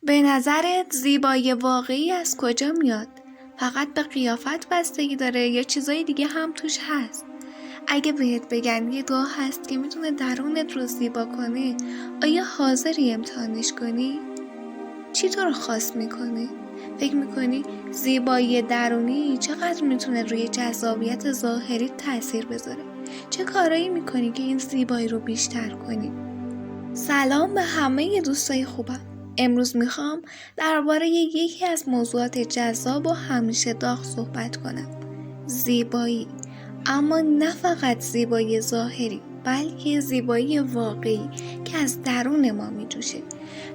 به نظرت زیبایی واقعی از کجا میاد؟ فقط به قیافت بستگی داره یا چیزای دیگه هم توش هست؟ اگه بهت بگن یه دعا هست که میتونه درونت رو زیبا کنه، آیا حاضری امتحانش کنی؟ چی تو رو خاص میکنه؟ فکر میکنی زیبایی درونی چقدر میتونه روی جذابیت ظاهری تأثیر بذاره؟ چه کارایی میکنی که این زیبایی رو بیشتر کنی؟ سلام به همه دوستای خوبم. امروز میخوام درباره یکی از موضوعات جذاب و همیشه داغ صحبت کنم. زیبایی. اما نه فقط زیبایی ظاهری، بلکه زیبایی واقعی که از درون ما میجوشه.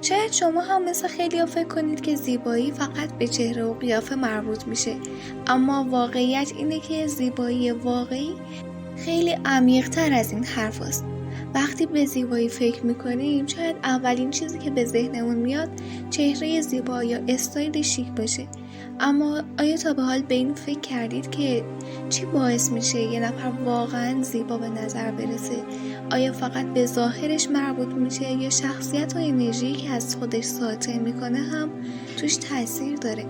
شاید شما هم مثل خیلی فکر کنید که زیبایی فقط به چهره و قیافه مربوط میشه، اما واقعیت اینه که زیبایی واقعی خیلی عمیق‌تر از این حرف هست. وقتی به زیبایی فکر میکنیم شاید اولین چیزی که به ذهنمون میاد چهره زیبا یا استایل شیک باشه. اما آیا تا به حال به این فکر کردید که چی باعث میشه یه نفر واقعا زیبا به نظر برسه؟ آیا فقط به ظاهرش مربوط میشه یا شخصیت و انرژی که از خودش ساطع میکنه هم توش تاثیر داره؟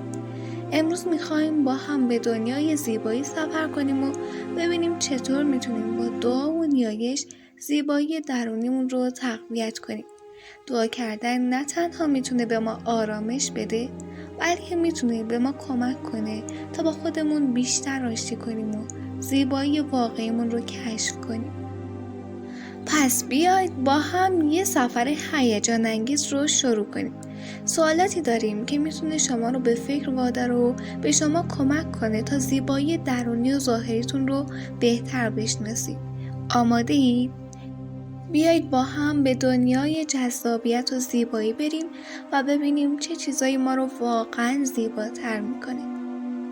امروز میخوایم با هم به دنیای زیبایی سفر کنیم و ببینیم چطور میتونیم با دعا و نیایش زیبایی درونیمون رو تقویت کنیم. دعا کردن نه تنها میتونه به ما آرامش بده، بلکه میتونه به ما کمک کنه تا با خودمون بیشتر آشتی کنیم و زیبایی واقعیمون رو کشف کنیم. پس بیاید با هم یه سفر هیجان انگیز رو شروع کنیم. سوالاتی داریم که میتونه شما رو به فکر واداره و به شما کمک کنه تا زیبایی درونی و ظاهریتون رو بهتر بشناسید. آماده اید؟ بیایید با هم به دنیای جذابیت و زیبایی بریم و ببینیم چه چیزایی ما رو واقعا زیباتر میکنه.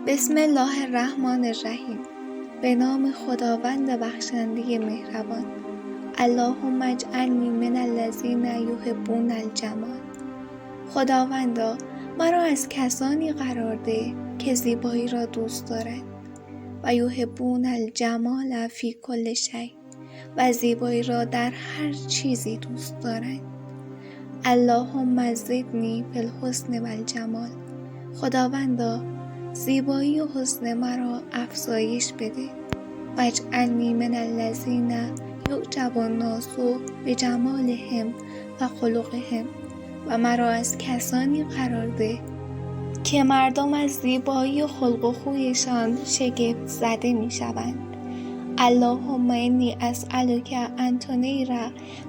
بسم الله الرحمن الرحیم. به نام خداوند بخشنده مهربان. اللهم اجعلنی من الذین یحبون الجمال. خداوندا مرا از کسانی قرار ده که زیبایی را دوست دارند و یحبون الجمال فی کل شیء و زیبایی را در هر چیزی دوست دارند. اللهم زدنی فی الحسن و الجمال. خداوندا زیبایی و حسن مرا افزایش بده. و اجعلنی من الذین یعجب الناس بجمالهم و خلقهم و مرا از کسانی قرار ده که مردم از زیبایی و خلق و خویشان شگفت زده می شوند. اللهم انی اسألک ان تنیر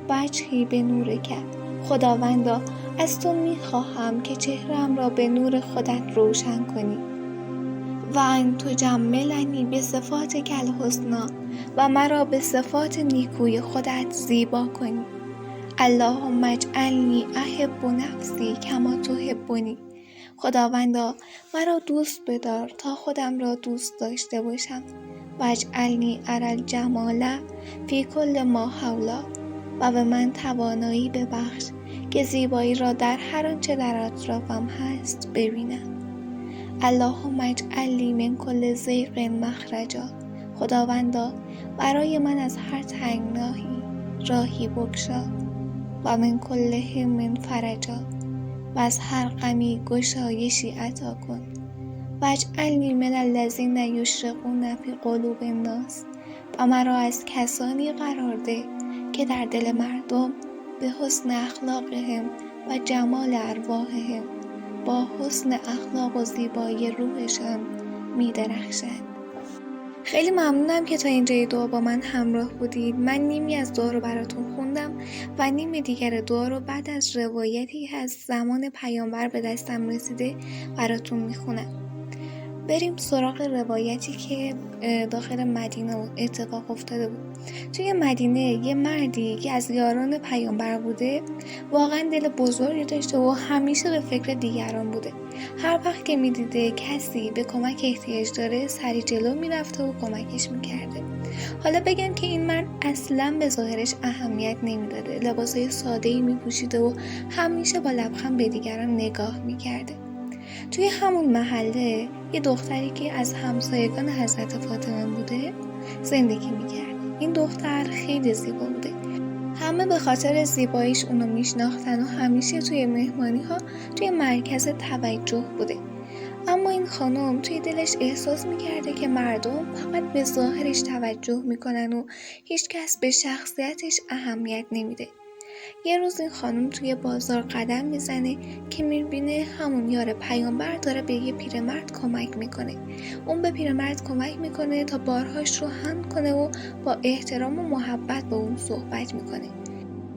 وجهی بنورک. خداوندا از تو می خواهم که چهرم را به نور خودت روشن کنی. و ان تجملنی به صفاتک الحسنی و مرا به صفات نیکوی خودت زیبا کنی. اللهم اجعلنی احب نفسی کما تحبنی. خداوندا مرا دوست بدار تا خودم را دوست داشته باشم. و اجعلنی اری الجمال فی کل ما حولا و به من توانایی ببخش که زیبایی را در هر آنچه در اطرافم هست ببینم. اللهم اجعل لی من کل ضیق مخرجا. خداوندا برای من از هر تنگناهی راهی بگشا. و من کل هم فرجا و از هر غمی گشایشی عطا کن. و اجعلنی من الذین یشرقون فی قلوب الناس و مرا از کسانی قرار ده که در دل مردم به حسن اخلاقهم و جمال ارواحهم با حسن اخلاق و زیبایی روحشان می درخشند. خیلی ممنونم که تا اینجای دعا با من همراه بودید. من نیمی از دعا رو براتون خوندم و نیم دیگر دعا رو بعد از روایتی از زمان پیامبر به دستم رسیده براتون میخونم. بریم سراغ روایتی که داخل مدینه اتفاق افتاده بود. توی مدینه یه مردی که از یاران پیامبر بوده واقعا دل بزرگی داشته و همیشه به فکر دیگران بوده. هر وقت که میدیده کسی به کمک احتیاج داره سری جلو میرفته و کمکش میکرده. حالا بگم که این مرد اصلا به ظاهرش اهمیت نمیداده. لباسای ساده‌ای میپوشیده و همیشه با لبخند به دیگران نگاه میکرده. توی همون محله یه دختری که از همسایگان حضرت فاطمه بوده زندگی میکرد. این دختر خیلی زیبا بوده. همه به خاطر زیباییش اونو میشناختن و همیشه توی مهمانی‌ها توی مرکز توجه بوده. اما این خانم توی دلش احساس میکرده که مردم فقط به ظاهرش توجه میکنن و هیچ کس به شخصیتش اهمیت نمیده. یه روز این خانم توی بازار قدم میزنه که میبینه همون یار پیامبر داره به یه پیرمرد کمک میکنه. اون به پیرمرد کمک میکنه تا بارهاش رو حمل کنه و با احترام و محبت با اون صحبت میکنه.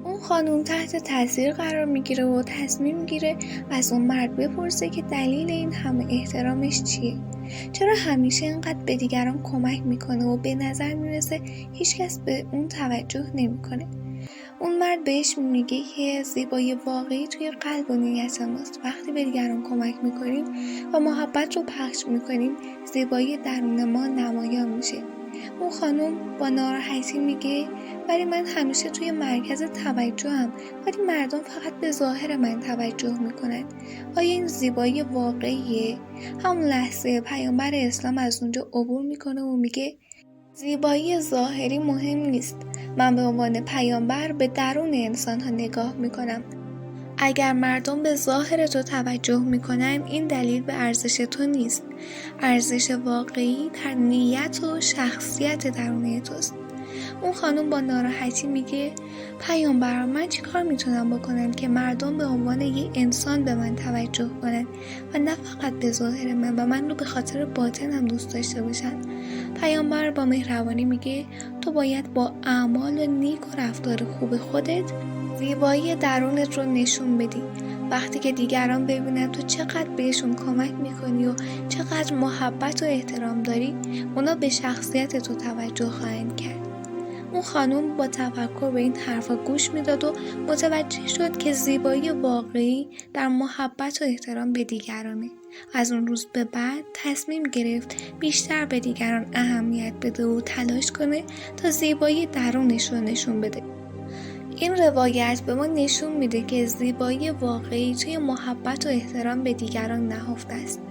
اون خانم تحت تاثیر قرار میگیره و تصمیم میگیره از اون مرد بپرسه که دلیل این همه احترامش چیه؟ چرا همیشه اینقدر به دیگران کمک میکنه و به نظر میرسه هیچکس به اون توجه نمیکنه؟ اون مرد بهش میگه که زیبایی واقعی توی قلب و نیت ماست. وقتی به دیگران کمک میکنیم و محبت رو پخش میکنیم، زیبایی درون ما نمایان میشه. اون خانم با ناراحتی میگه ولی من همیشه توی مرکز توجهم، ولی مردم فقط به ظاهر من توجه میکنن. آیا این زیبایی واقعیه؟ همون لحظه پیامبر اسلام از اونجا عبور میکنه و میگه زیبایی ظاهری مهم نیست. من به عنوان پیامبر به درون انسان ها نگاه میکنم. اگر مردم به ظاهر تو توجه میکنن، این دلیل به ارزش تو نیست. ارزش واقعی در نیت و شخصیت درون توست. اون خانم با ناراحتی میگه پیامبر، من چی کار میتونم بکنم که مردم به عنوان یه انسان به من توجه کنن و نه فقط به ظاهر من و من رو به خاطر باطنم دوست داشته باشن؟ پیامبر با مهربانی میگه تو باید با اعمال و نیک و رفتار خوب خودت زیبایی درونت رو نشون بدی. وقتی که دیگران ببینن تو چقدر بهشون کمک میکنی و چقدر محبت و احترام داری، اونا به شخصیت تو توجه خواهند کرد. اون خانم با تفکر به این حرفا گوش میداد و متوجه شد که زیبایی واقعی در محبت و احترام به دیگرانه. از اون روز به بعد تصمیم گرفت بیشتر به دیگران اهمیت بده و تلاش کنه تا زیبایی درونش رو نشون بده. این روایت به ما نشون میده که زیبایی واقعی توی محبت و احترام به دیگران نهفته است.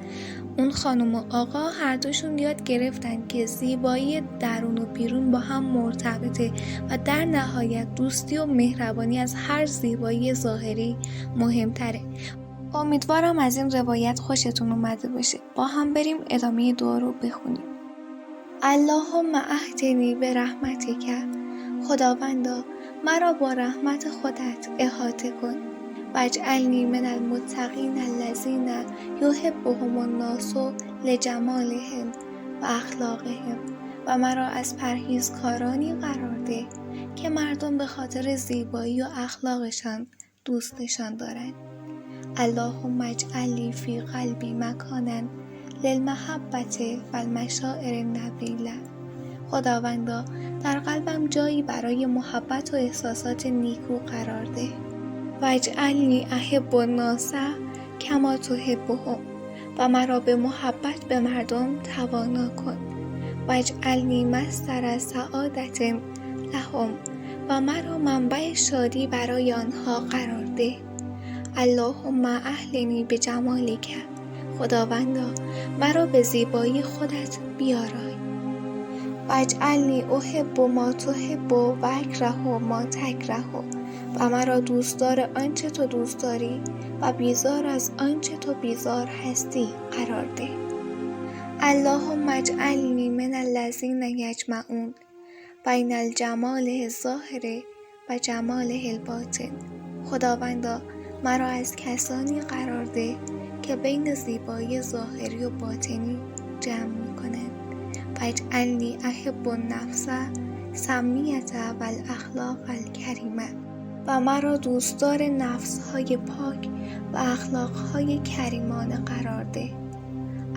اون خانم و آقا هر دوشون یاد گرفتن که زیبایی درون و بیرون با هم مرتبطه و در نهایت دوستی و مهربانی از هر زیبایی ظاهری مهمتره. امیدوارم از این روایت خوشتون اومده باشه. با هم بریم ادامه دعا رو بخونیم. اللهم اهدنی به رحمتک، خداوندا مرا با رحمت خودت احاطه کن. واجعلنی من المتقین الذین یحبهم الناس لجمالهم و اخلاقهم، و مرا از پرهیزکارانی قرار ده که مردم به خاطر زیبایی و اخلاقشان دوستشان دارند. اللهم اجعل لی فی قلبی مکانا للمحبت و المشاعر النبیلة. خداوندا در قلبم جایی برای محبت و احساسات نیکو قرار ده. واجعلنی احب الناس کما تحبهم، و مرا به محبت به مردم توانا کن. واجعلنی مصدر سعادت لهم، و مرا منبع شادی برای آنها قرار ده. اللهم اهلنی به جمالک، خداوندا مرا به زیبایی خودت بیارای. واجعلنی احب ما تحب و اکره ما تکره، و مرا دوستدار آنچه تو دوست داری و بیزار از آنچه تو بیزار هستی قرار ده. اللهم اجعلنی من الذین یجمعون بین الجمال الظاهر و جمال الباطن. خداوندا مرا از کسانی قرار ده که بین زیبایی ظاهری و باطنی جمع میکنند. واجعلنی احب النفس سمیة و الاخلاق الکریمه، و مرا دوستدار نفس‌های پاک و اخلاق‌های کریمانه قرار ده.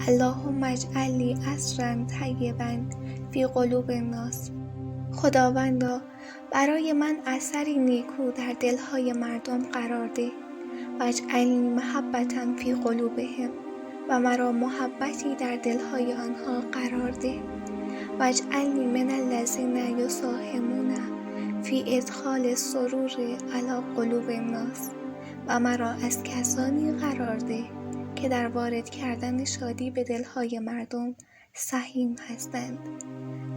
اللهم اجعل لی اثرا طیبا فی قلوب الناس. خداوندا برای من اثری نیکو در دل‌های مردم قرار ده. واجعلنی محبة فی قلوبهم، و مرا محبتی در دل‌های آنها قرار ده. واجعلنی من الذین یساهمون فی ادخال السرور علی قلوب الناس، و مرا از کسانی قرار ده که در وارد کردن شادی به دلهای مردم سهیم هستند.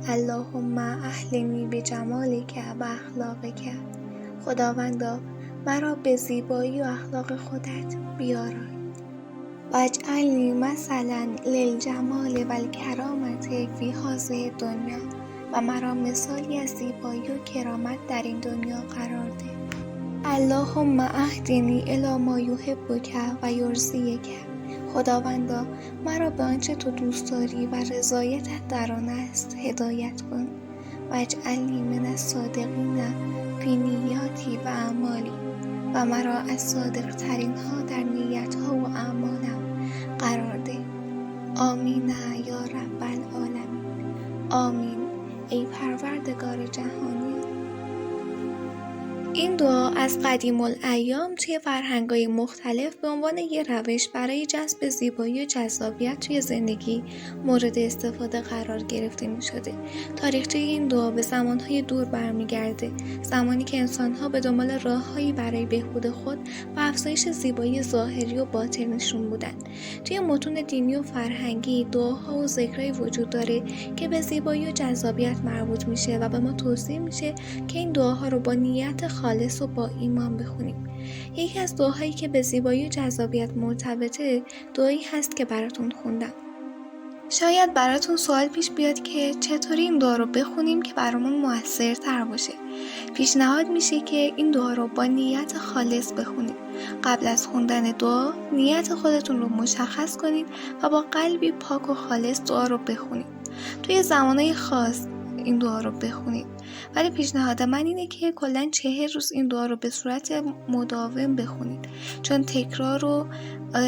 اللهم اهلنی به جمالک و اخلاقک. خداوندا مرا به زیبایی و اخلاق خودت بیارای. واجعلنی مثلا للجمال و الکرامت فی هذه دنیا، و مرا مثالی از زیبایی و کرامت در این دنیا قرار ده. اللهم اهدنی الی ما یحبک و یرضیک. خداوندا مرا به آنچه تو دوست داری و رضایتت در آن است هدایت کن. واجعلنی من الصادقین فی نیاتی و اعمالی، و مرا از صادق ترین ها در نیت ها و اعمالم قرار ده. آمین یا رب العالمین. آمین ای پروردگار جهانی. این دعا از قدیم الایام توی فرهنگ‌های مختلف به عنوان یه روش برای جذب زیبایی و جذابیت توی زندگی مورد استفاده قرار گرفته می شده. تاریخچه این دعا به زمانهای دور برمیگرده، زمانی که انسان‌ها به دنبال راه‌هایی برای بهبود خود و افزایش زیبایی ظاهری و باطنشون بودن. توی متون دینی و فرهنگی دعاها و ذکرایی وجود داره که به زیبایی و جذابیت مربوط میشه و به ما توصیه میشه که این دعاها رو با نیت خالص و با ایمان بخونیم. یکی از دعاهایی که به زیبایی و جذابیت مرتبطه دعایی هست که براتون خوندم. شاید براتون سوال پیش بیاد که چطوری این دعا رو بخونیم که برامون موثرتر باشه. پیشنهاد میشه که این دعا رو با نیت خالص بخونید. قبل از خوندن دعا نیت خودتون رو مشخص کنید و با قلبی پاک و خالص دعا رو بخونید. توی زمانهای خاص این دعا رو بخونید، ولی پیشنهاد من اینه که کلاً 40 روز این دعا رو به صورت مداوم بخونید، چون تکرار و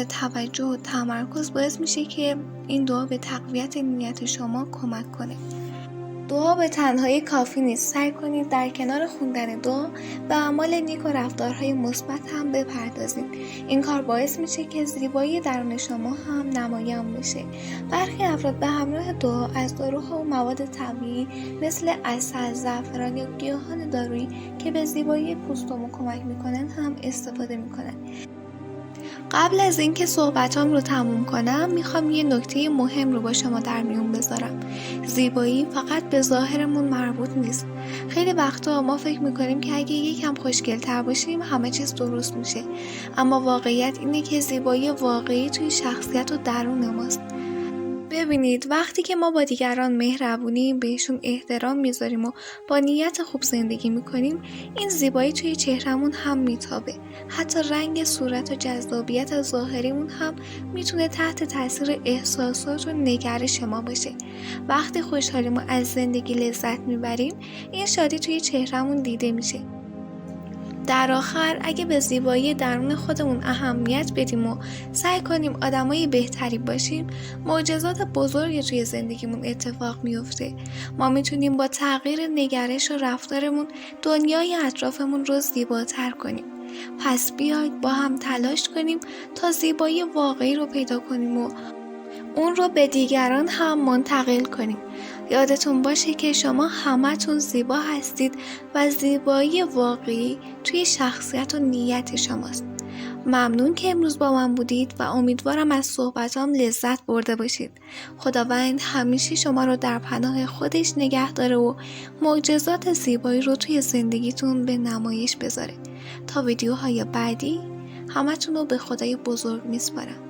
توجه و تمرکز باعث میشه که این دعا به تقویت نیت شما کمک کنه. دعا به تنهایی کافی نیست. سعی کنید در کنار خوندن دعا به اعمال نیک و رفتارهای مثبت هم بپردازید. این کار باعث میشه که زیبایی درون شما هم نمایان بشه. برخی افراد به همراه دعا از داروها و مواد طبیعی مثل عسل، زعفران یا گیاهان دارویی که به زیبایی پوست و مو کمک میکنن هم استفاده میکنن. قبل از اینکه صحبتام رو تموم کنم میخوام یه نکته مهم رو با شما در میون بذارم. زیبایی فقط به ظاهرمون مربوط نیست. خیلی وقتا ما فکر میکنیم که اگه یکم خوشگل‌تر باشیم همه چیز درست میشه، اما واقعیت اینه که زیبایی واقعی توی شخصیت و درون ماست. ببینید وقتی که ما با دیگران مهربونیم، بهشون احترام میذاریم و با نیت خوب زندگی میکنیم، این زیبایی توی چهرمون هم میتابه. حتی رنگ صورت و جذابیت ظاهریمون هم میتونه تحت تاثیر احساسات و نگرش ما باشه. وقتی خوشحالیم و از زندگی لذت میبریم، این شادی توی چهرمون دیده میشه. در آخر اگه به زیبایی درون خودمون اهمیت بدیم و سعی کنیم آدمای بهتری باشیم، معجزات بزرگی توی زندگیمون اتفاق میفته. ما میتونیم با تغییر نگرش و رفتارمون دنیای اطرافمون رو زیباتر کنیم. پس بیاید با هم تلاش کنیم تا زیبایی واقعی رو پیدا کنیم و اون رو به دیگران هم منتقل کنیم. یادتون باشه که شما همتون زیبا هستید و زیبایی واقعی توی شخصیت و نیت شماست. ممنون که امروز با من بودید و امیدوارم از صحبتام لذت برده باشید. خداوند همیشه شما رو در پناه خودش نگه داره و معجزات زیبایی رو توی زندگیتون به نمایش بذاره. تا ویدیوهای بعدی همتون رو به خدای بزرگ میسپارم.